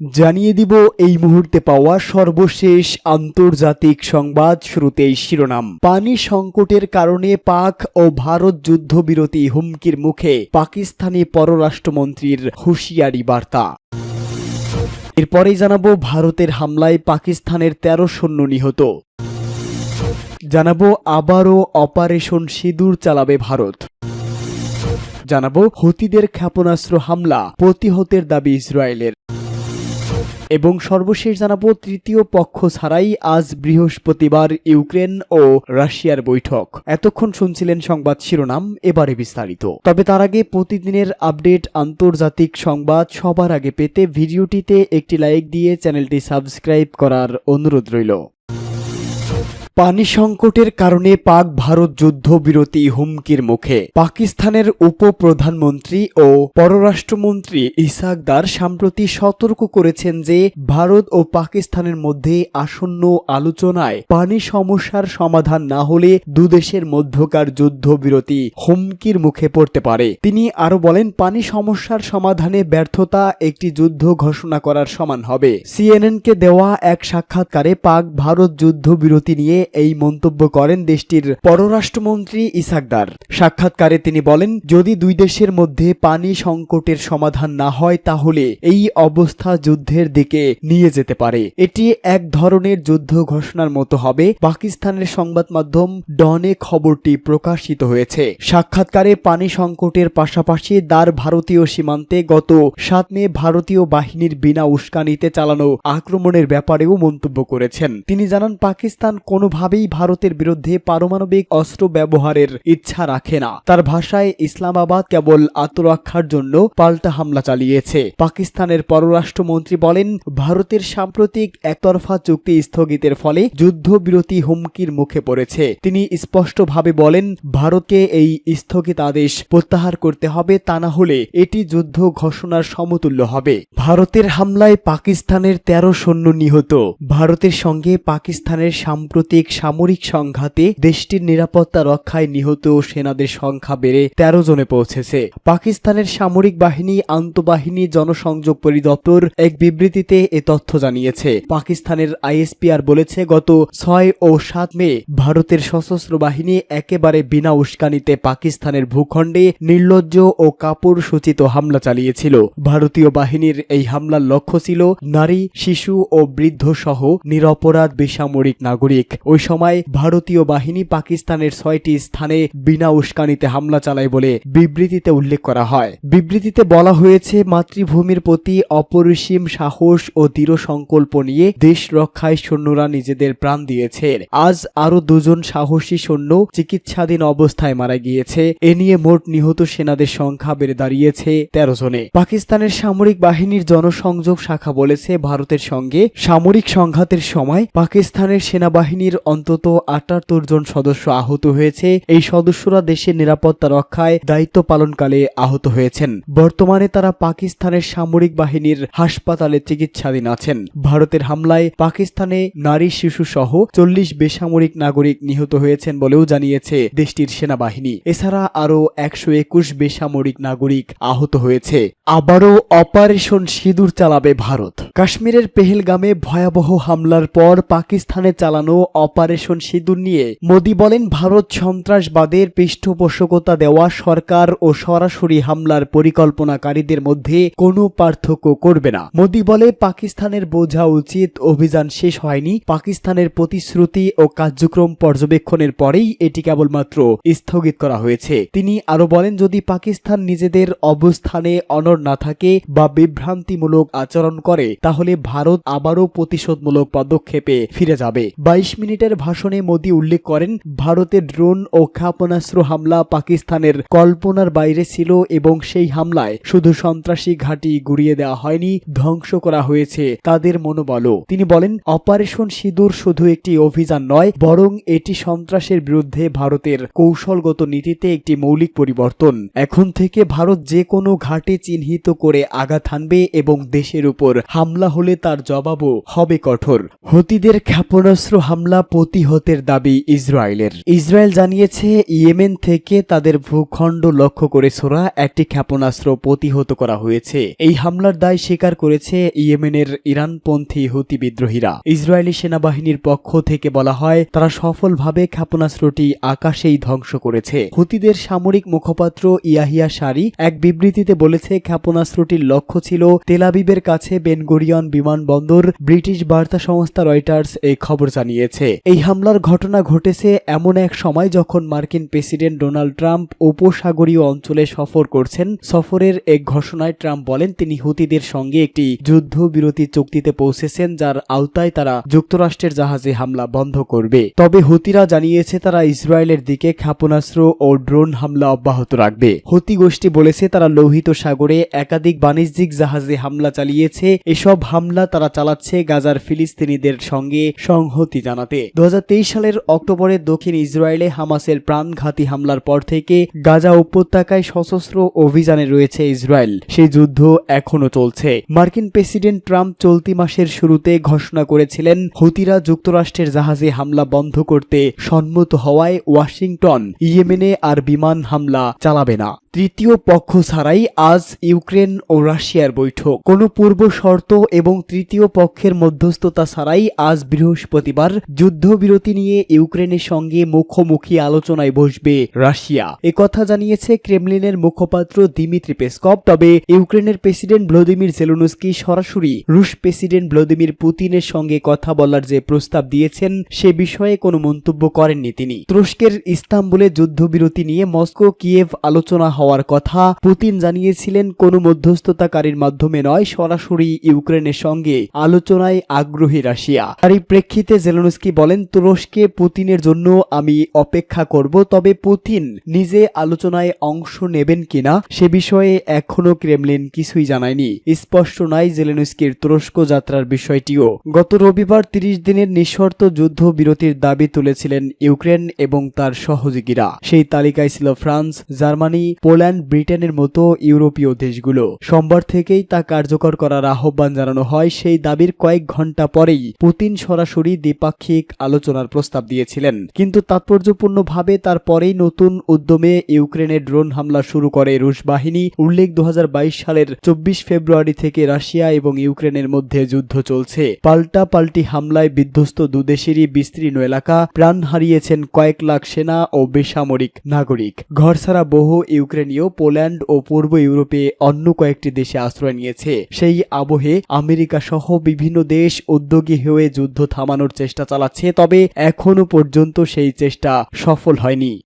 জানিয়ে দিব এই মুহূর্তে পাওয়া সর্বশেষ আন্তর্জাতিক সংবাদ। শুরুতেই শিরোনাম। পানি সংকটের কারণে পাক ও ভারত যুদ্ধবিরতি হুমকির মুখে, পাকিস্তানি পররাষ্ট্রমন্ত্রীর হুঁশিয়ারি বার্তা। এরপরেই জানাবো ভারতের হামলায় পাকিস্তানের ১৩ সৈন্য নিহত। জানাবো আবারও অপারেশন সিঁদুর চালাবে ভারত। জানাবো হুতিদের ক্ষেপণাস্ত্র হামলা প্রতিহতের দাবি ইসরায়েলের। এবং সর্বশেষ জানাবো তৃতীয় পক্ষ ছাড়াই আজ বৃহস্পতিবার ইউক্রেন ও রাশিয়ার বৈঠক। এতক্ষণ শুনছিলেন সংবাদ শিরোনাম, এবারে বিস্তারিত। তবে তার আগে প্রতিদিনের আপডেট আন্তর্জাতিক সংবাদ সবার আগে পেতে ভিডিওটিতে একটি লাইক দিয়ে চ্যানেলটি সাবস্ক্রাইব করার অনুরোধ রইল। পানি সংকটের কারণে পাক ভারত যুদ্ধবিরতি হুমকির মুখে। পাকিস্তানের উপপ্রধানমন্ত্রী ও পররাষ্ট্রমন্ত্রী ইসহাক দার সম্প্রতি সতর্ক করেছেন যে ভারত ও পাকিস্তানের মধ্যে আসন্ন আলোচনায় পানি সমস্যার সমাধান না হলে দুদেশের মধ্যকার যুদ্ধবিরতি হুমকির মুখে পড়তে পারে। তিনি আরো বলেন, পানি সমস্যার সমাধানে ব্যর্থতা একটি যুদ্ধ ঘোষণা করার সমান হবে। সিএনএনকে দেওয়া এক সাক্ষাৎকারে পাক ভারত যুদ্ধবিরতি নিয়ে এই মন্তব্য করেন দেশটির পররাষ্ট্রমন্ত্রী ইসহাক দার। সাক্ষাৎকারে তিনি বলেন, যদি দুই দেশের মধ্যে পানি সংকটের সমাধান না হয় তাহলে এই অবস্থা যুদ্ধের দিকে নিয়ে যেতে পারে। এটি এক ধরনের যুদ্ধ ঘোষণার মতো হবে। পাকিস্তানের সংবাদ মাধ্যম ডনে খবরটি প্রকাশিত হয়েছে। সাক্ষাৎকারে পানি সংকটের পাশাপাশি দার ভারতীয় সীমান্তে গত ৭ মে ভারতীয় বাহিনীর বিনা উস্কানিতে চালানো আক্রমণের ব্যাপারেও মন্তব্য করেছেন। তিনি জানান, পাকিস্তান কোনোভাবেই ভারতের বিরুদ্ধে পারমাণবিক অস্ত্র ব্যবহারের ইচ্ছা রাখে না। তার ভাষায়, ইসলামাবাদ কেবল আত্মরক্ষার জন্য পাল্টা হামলা চালিয়েছে। পাকিস্তানের পররাষ্ট্রমন্ত্রী বলেন, ভারতের সাম্প্রতিক একতরফা চুক্তি স্থগিতের ফলে যুদ্ধবিরতি হুমকির মুখে পড়েছে। তিনি স্পষ্টভাবে বলেন, ভারতকে এই স্থগিতাদেশ প্রত্যাহার করতে হবে, তা না হলে এটি যুদ্ধ ঘোষণার সমতুল্য হবে। ভারতের হামলায় পাকিস্তানের ১৩ সৈন্য নিহত। ভারতের সঙ্গে পাকিস্তানের সাম্প্রতিক সামরিক সংঘাতে দেশটির নিরাপত্তা রক্ষায় নিহত সেনাদের সংখ্যা বেড়ে ১৩ জনে পৌঁছেছে। পাকিস্তানের সামরিক বাহিনী আন্তঃবাহিনী জনসংযোগ পরিদপ্তর এক বিবৃতিতে এ তথ্য জানিয়েছে। পাকিস্তানের আইএসপিআর বলেছে, গত ৬ ও ৭ মে ভারতের সশস্ত্র বাহিনী একেবারে বিনা উস্কানিতে পাকিস্তানের ভূখণ্ডে নির্লজ্জ ও কাপুরুষোচিত হামলা চালিয়েছিল। ভারতীয় বাহিনীর এই হামলার লক্ষ্য ছিল নারী, শিশু ও বৃদ্ধ সহ নিরপরাধ বেসামরিক নাগরিক। ওই সময় ভারতীয় বাহিনী পাকিস্তানের ৬টি স্থানে বিনা উস্কানিতে হামলা চালায় বলে বিবৃতিতে উল্লেখ করা হয়। বিবৃতিতে বলা হয়েছে, মাতৃভূমির প্রতি অপরিসীম সাহস ও দৃঢ় সংকল্প নিয়ে দেশ রক্ষায় সৈন্যরা নিজেদের প্রাণ দিয়েছে। আজ আরো ২ জন সাহসী সৈন্য চিকিৎসাধীন অবস্থায় মারা গিয়েছে। এ নিয়ে মোট নিহত সেনাদের সংখ্যা বেড়ে দাঁড়িয়েছে ১৩ জনে। পাকিস্তানের সামরিক বাহিনীর জনসংযোগ শাখা বলেছে, ভারতের সঙ্গে সামরিক সংঘাতের সময় পাকিস্তানের সেনাবাহিনীর অন্তত ৭৮ জন সদস্য আহত হয়েছে। এই সদস্যরা দেশের নিরাপত্তা রক্ষায় দায়িত্ব পালনকালে আহত হয়েছেন। বর্তমানে তারা পাকিস্তানের সামরিক বাহিনীর হাসপাতালে চিকিৎসাধীন আছেন। ভারতের হামলায় পাকিস্তানে নারী, শিশু সহ ৪০ বেসামরিক নাগরিক নিহত হয়েছেন বলেও জানিয়েছে দেশটির সেনাবাহিনী। এছাড়া আরও ১২১ বেসামরিক নাগরিক আহত হয়েছে। আবারও অপারেশন সিঁদুর চালাবে ভারত। কাশ্মীরের পেহেলগামে ভয়াবহ হামলার পর পাকিস্তানে চালানো অপারেশন সিঁদুর নিয়ে মোদি বলেন, ভারত সন্ত্রাসবাদের পৃষ্ঠপোষকতা দেওয়া সরকার ও সরাসরি হামলার পরিকল্পনাকারীদের মধ্যে কোনো পার্থক্য করবে না। মোদি বলে, পাকিস্তানের বোঝা উচিত অভিযান শেষ হয়নি। পাকিস্তানের প্রতিশ্রুতি ও কার্যক্রম পর্যবেক্ষণের পরেই এটি কেবলমাত্র স্থগিত করা হয়েছে। তিনি আরো বলেন, যদি পাকিস্তান নিজেদের অবস্থানে অনড় না থাকে বা বিভ্রান্তিমূলক আচরণ করে তাহলে ভারত আবারও প্রতিশোধমূলক পদক্ষেপে ফিরে যাবে। ২২ মিনিটের ভাষণে মোদি উল্লেখ করেন, ভারতের ড্রোন ও ক্ষেপণাস্ত্র হামলা পাকিস্তানের কল্পনার বাইরে ছিল এবং সেই হামলায় শুধু সন্ত্রাসী ঘাঁটি গুড়িয়ে দেওয়া হয়নি, ধ্বংস করা হয়েছে তাদের মনোবলও। তিনি বলেন, অপারেশন সিঁদুর শুধু একটি অভিযান নয়, বরং এটি সন্ত্রাসের বিরুদ্ধে ভারতের কৌশলগত নীতিতে একটি মৌলিক পরিবর্তন। এখন থেকে ভারত যে কোনো ঘাঁটি চিহ্নিত করে আঘাত হানবে এবং দেশের উপর হামলা হলে তার জবাবও হবে কঠোর। হুতিদের ক্ষেপণাস্ত্র হামলা প্রতিহতের দাবি ইসরায়েলের। ইসরায়েল জানিয়েছে ইয়েমেন থেকে তাদের ভূখণ্ড লক্ষ্য করে ছোড়া একটি ক্ষেপণাস্ত্র প্রতিহত করা হয়েছে। এই হামলার দায় স্বীকার করেছে ইয়েমেনের ইরানপন্থী হুতি বিদ্রোহীরা। ইসরায়েলি সেনাবাহিনীর পক্ষ থেকে বলা হয় তারা সফলভাবে ক্ষেপণাস্ত্রটি আকাশেই ধ্বংস করেছে। হুতিদের সামরিক মুখপাত্র ইয়াহিয়া সারি এক বিবৃতিতে বলেছে ক্ষেপণাস্ত্রটির লক্ষ্য ছিল তেল আবিবের কাছে বেন গুরিয়ন বিমানবন্দর। ব্রিটিশ বার্তা সংস্থা রয়টার্স এই খবর জানিয়েছে। এই হামলার ঘটনা ঘটেছে এমন এক সময় যখন মার্কিন প্রেসিডেন্ট ডোনাল্ড ট্রাম্প উপসাগরীয় অঞ্চলে সফর করছেন। সফরের এক ঘোষণায় ট্রাম্প বলেন তিনি হুতিদের সঙ্গে একটি যুদ্ধবিরতি চুক্তিতে পৌঁছেছেন যার আওতায় তারা যুক্তরাষ্ট্রের জাহাজে হামলা বন্ধ করবে। তবে হুতিরা জানিয়েছে তারা ইসরায়েলের দিকে ক্ষেপণাস্ত্র ও ড্রোন হামলা অব্যাহত রাখবে। হুতি গোষ্ঠী বলেছে তারা লোহিত সাগরে একাধিক বাণিজ্যিক জাহাজে হামলা চালিয়েছে। এসব হামলা তারা চালাচ্ছে গাজার ফিলিস্তিনিদের সঙ্গে সংহতি জানাতে। 2023 সালের অক্টোবরে দক্ষিণ ইসরায়েলে হামাসের প্রাণঘাতী হামলার পর থেকে গাজা উপত্যকায় সশস্ত্র অভিযানে রয়েছে ইসরায়েল। সেই যুদ্ধ এখনো চলছে। মার্কিন প্রেসিডেন্ট ট্রাম্প চলতি মাসের শুরুতে ঘোষণা করেছিলেন হুতিরা যুক্তরাষ্ট্রের জাহাজে হামলা বন্ধ করতে সম্মত হওয়ায় ওয়াশিংটন ইয়েমেনে আর বিমান হামলা চালাবে না। তৃতীয় পক্ষ ছাড়াই আজ ইউক্রেন ও রাশিয়ার বৈঠক। কোনো পূর্ব শর্ত এবং তৃতীয় পক্ষের মধ্যস্থতা ছাড়াই আজ বৃহস্পতিবার যুদ্ধবিরতি নিয়ে ইউক্রেনের সঙ্গে মুখোমুখি আলোচনায় বসবে রাশিয়া। একথা জানিয়েছে ক্রেমলিনের মুখপাত্র দিমিত্রি পেসকভ। তবে ইউক্রেনের প্রেসিডেন্ট ভ্লাদিমির জেলেনস্কি সরাসরি রুশ প্রেসিডেন্ট ভ্লাদিমির পুতিনের সঙ্গে কথা বলার যে প্রস্তাব দিয়েছেন সে বিষয়ে কোনো মন্তব্য করেননি তিনি। তুরস্কের ইস্তাম্বুলে যুদ্ধবিরতি নিয়ে মস্কো কিয়েভ আলোচনা হওয়ার কথা পুতিন জানিয়েছিলেন কোনো মধ্যস্থতাকারীর মাধ্যমে নয়, সরাসরি ইউক্রেনের সঙ্গে আলোচনায় আগ্রহী রাশিয়া। আর এই প্রেক্ষিতে জেলেনস্কি বলেন তুরস্কে পুতিনের জন্য আমি অপেক্ষা করব, তবে পুতিন নিজে আলোচনায় অংশ নেবেন কিনা সে বিষয়ে এখনো ক্রেমলিন কিছুই জানায়নি। স্পষ্ট নয় জেলেনস্কির তুরস্ক যাত্রার বিষয়টিও। গত রবিবার 30 দিনের নিঃশর্ত যুদ্ধ বিরতির দাবি তুলেছিলেন ইউক্রেন এবং তার সহযোগীরা। সেই তালিকায় ছিল ফ্রান্স, জার্মানি, পোল্যান্ড, ব্রিটেনের মতো ইউরোপীয় দেশগুলো। সোমবার থেকেই তা কার্যকর করার আহ্বান জানানো হয়। সেই দাবির কয়েক ঘন্টা পরেই পুতিন সরাসরি দ্বিপাক্ষিক আলোচনার প্রস্তাব দিয়েছিলেন, কিন্তু তাৎপর্যপূর্ণভাবে তারপরেই নতুন উদ্যমে ইউক্রেনে ড্রোন হামলা শুরু করে রুশ বাহিনী। উল্লেখ 2022 সালের 24 ফেব্রুয়ারি থেকে রাশিয়া এবং ইউক্রেনের মধ্যে যুদ্ধ চলছে। পাল্টাপাল্টি হামলায় বিধ্বস্ত দুদেশেরই বিস্তীর্ণ এলাকা, প্রাণ হারিয়েছেন কয়েক লাখ সেনা ও বেসামরিক নাগরিক। ঘরছাড়া বহু ইউক্রেনীয় পোল্যান্ড ও পূর্ব ইউরোপে অন্য কয়েকটি দেশে আশ্রয় নিয়েছে। সেই আবহে আমেরিকা সহ বিভিন্ন দেশ উদ্যোগী হয়ে যুদ্ধ থামানোর চেষ্টা চালাচ্ছে, তবে এখনো পর্যন্ত সেই চেষ্টা সফল হয়নি।